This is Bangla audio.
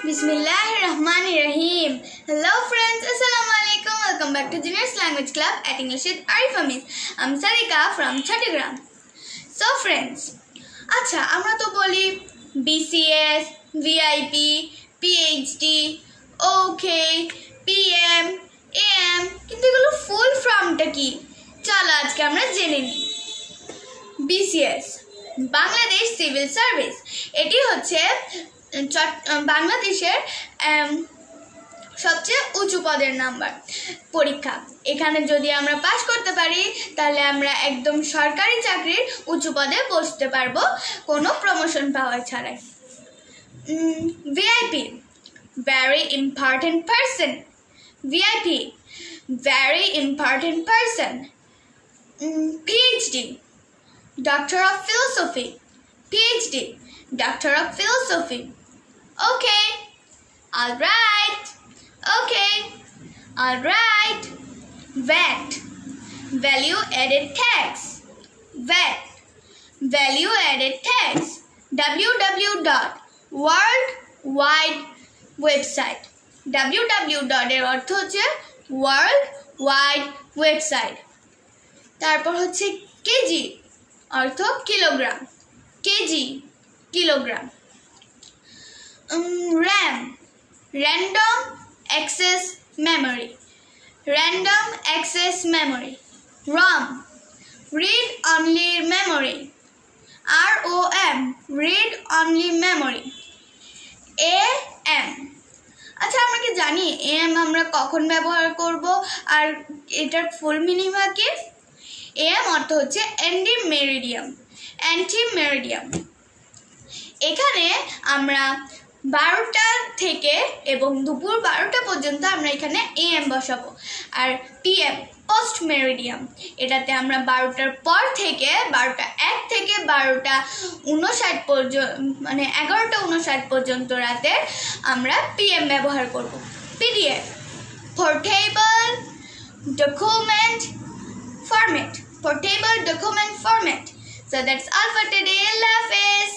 Bismillahirrahmanirrahim. Hello friends, Assalamualaikum. Welcome back to Juniors Language Club at English with Arifa Miss. I'm Sarika from Chattogram. So friends, আচ্ছা আমরা তো বলি BCS, VIP, PhD, OK, PM, AM, কিন্তু এগুলো ফুল ফর্মটা কি? চলো আজকে আমরা জেনে নিই। BCS বাংলাদেশ সিভিল সার্ভিস, এটি হচ্ছে বাংলাদেশের সবচেয়ে উঁচু পদের নাম্বার পরীক্ষা। এখানে যদি আমরা পাস করতে পারি তাহলে আমরা একদম সরকারি চাকরির উঁচু পদে বসতে পারবো কোনো প্রমোশন পাওয়া ছাড়াই। VIP very important person, VIP very important person. PhD Doctor of Philosophy, PhD Doctor of Philosophy. Okay, all right, okay, all right. VAT Value Added Tax, VAT Value Added Tax. www.worldwide website, www এর অর্থ হচ্ছে ওয়ার্ল্ড ওয়াইড ওয়েবসাইট। তারপর হচ্ছে কেজি অর্থ kilogram, KG kilogram. RAM Random Access Memory, Random Access Memory. ROM Read Only Memory, ROM Read Only Memory. AM আচ্ছা আমরা কি জানি AM আমরা কখন ব্যবহার করব আর এটার ফুল মিনিং কি? AM অর্থ হচ্ছে অ্যান্টি মেরিডিয়াম, অ্যান্টি মেরিডিয়াম। এখানে আমরা 12টা থেকে এবং দুপুর 12টা পর্যন্ত আমরা এখানে AM বসাবো। আর PM পোস্ট মেরিডিয়াম, এটাতে আমরা 12টার পর থেকে 12টা 1 থেকে 12টা 59 পর্যন্ত মানে 11টা 59 পর্যন্ত রাতে আমরা PM ব্যবহার করব। PDF Portable Document Format, Portable Document Format. So that's all for today. Allah Hafiz.